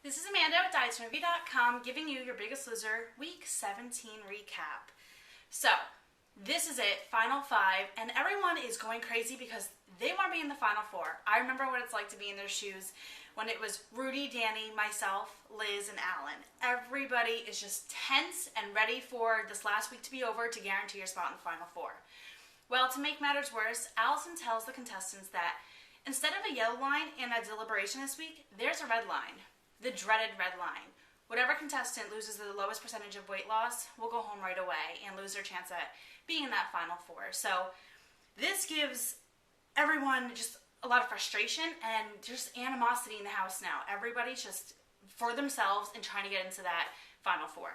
This is Amanda with DietSmartReview.com giving you your Biggest Loser Week 17 recap. So, this is it, Final 5, and everyone is going crazy because they want to be in the Final 4. I remember what it's like to be in their shoes when it was Rudy, Danny, myself, Liz, and Alan. Everybody is just tense and ready for this last week to be over to guarantee your spot in the Final 4. Well, to make matters worse, Allison tells the contestants that instead of a yellow line in a deliberation this week, there's a red line. The dreaded red line. Whatever contestant loses the lowest percentage of weight loss will go home right away and lose their chance at being in that Final 4. So this gives everyone just a lot of frustration and just animosity in the house now. Everybody's just for themselves and trying to get into that Final 4.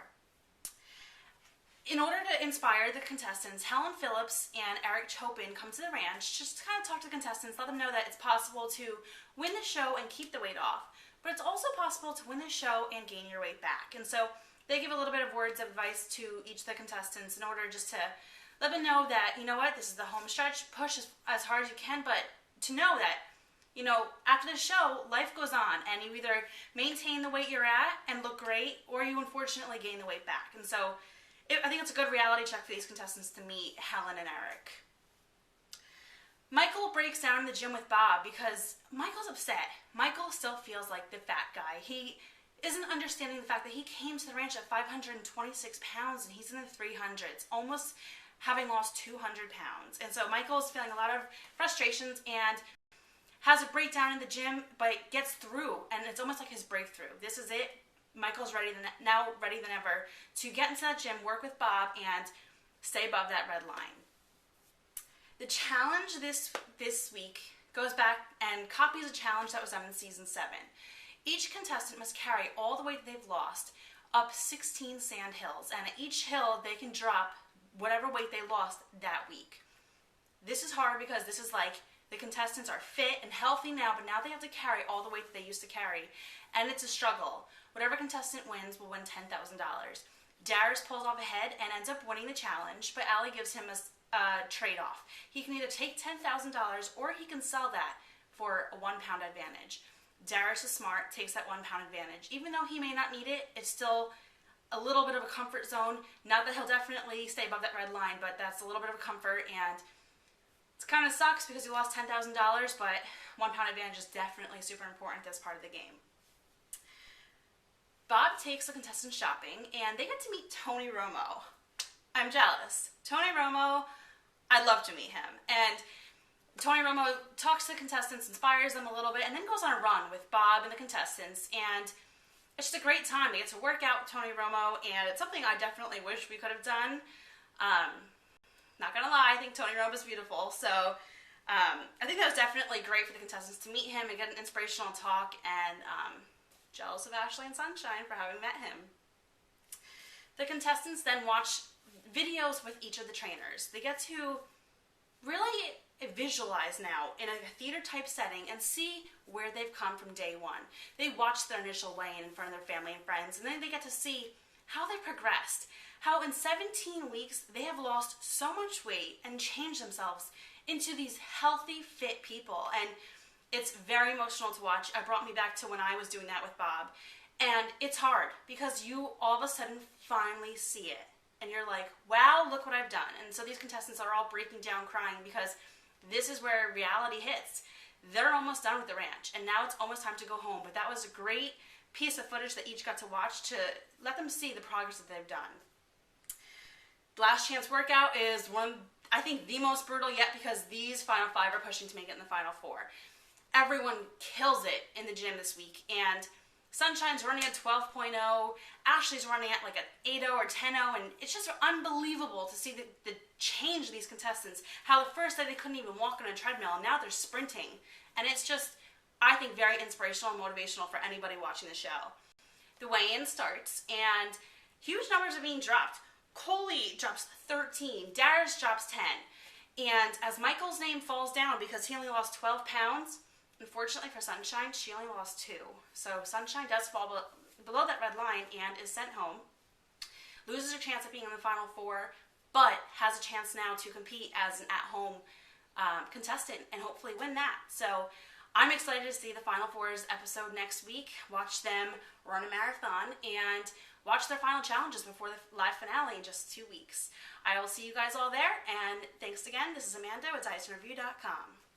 In order to inspire the contestants, Helen Phillips and Eric Chopin come to the ranch just to kind of talk to the contestants, let them know that it's possible to win the show and keep the weight off. But it's also possible to win the show and gain your weight back. And so they give a little bit of words of advice to each of the contestants in order just to let them know that, you know what, this is the home stretch, push as hard as you can, but to know that, you know, after the show, life goes on, and you either maintain the weight you're at and look great, or you unfortunately gain the weight back. And so I think it's a good reality check for these contestants to meet Helen and Eric. Michael breaks down in the gym with Bob because Michael's upset. Michael still feels like the fat guy. He isn't understanding the fact that he came to the ranch at 526 pounds and he's in the 300s, almost having lost 200 pounds. And so Michael's feeling a lot of frustrations and has a breakdown in the gym, but gets through, and it's almost like his breakthrough. This is it. Michael's now ready than ever to get into that gym, work with Bob, and stay above that red line. The challenge this week goes back and copies a challenge that was done in Season 7. Each contestant must carry all the weight they've lost up 16 sand hills, and at each hill they can drop whatever weight they lost that week. This is hard because this is like the contestants are fit and healthy now, but now they have to carry all the weight that they used to carry, and it's a struggle. Whatever contestant wins will win $10,000. Darius pulls off ahead and ends up winning the challenge, but Allie gives him a trade-off. He can either take $10,000 or he can sell that for a 1 pound advantage. Darius is smart, takes that 1 pound advantage. Even though he may not need it, it's still a little bit of a comfort zone. Not that he'll definitely stay above that red line, but that's a little bit of a comfort, and it kind of sucks because he lost $10,000, but 1 pound advantage is definitely super important as part of the game. Bob takes the contestants shopping, and they get to meet Tony Romo. I'm jealous. Tony Romo, I'd love to meet him. And Tony Romo talks to the contestants, inspires them a little bit, and then goes on a run with Bob and the contestants. And it's just a great time. They get to work out with Tony Romo, and it's something I definitely wish we could have done. Not gonna lie, I think Tony Romo's beautiful. So I think that was definitely great for the contestants to meet him and get an inspirational talk. And jealous of Ashley and Sunshine for having met him. The contestants then watch videos with each of the trainers. They get to really visualize now in a theater type setting and see where they've come from day one. They watch their initial weigh-in in front of their family and friends, and then they get to see how they progressed, how in 17 weeks they have lost so much weight and changed themselves into these healthy, fit people. And it's very emotional to watch. It brought me back to when I was doing that with Bob. And it's hard because you all of a sudden finally see it. And you're like, wow, look what I've done. And so these contestants are all breaking down crying because this is where reality hits. They're almost done with the ranch, and now it's almost time to go home. But that was a great piece of footage that each got to watch to let them see the progress that they've done. Last Chance Workout is I think the most brutal yet because these Final 5 are pushing to make it in the Final 4. Everyone kills it in the gym this week, and Sunshine's running at 12.0, Ashley's running at like an 8.0 or 10.0, and it's just unbelievable to see the change in these contestants. How the first day they couldn't even walk on a treadmill, and now they're sprinting. And it's just, I think, very inspirational and motivational for anybody watching the show. The weigh-in starts, and huge numbers are being dropped. Coley drops 13, Darius drops 10. And as Michael's name falls down because he only lost 12 pounds, unfortunately for Sunshine, she only lost 2. So Sunshine does fall below that red line and is sent home. Loses her chance of being in the Final 4, but has a chance now to compete as an at-home contestant and hopefully win that. So I'm excited to see the Final Four's episode next week, watch them run a marathon, and watch their final challenges before the live finale in just 2 weeks. I will see you guys all there, and thanks again. This is Amanda with DysonReview.com.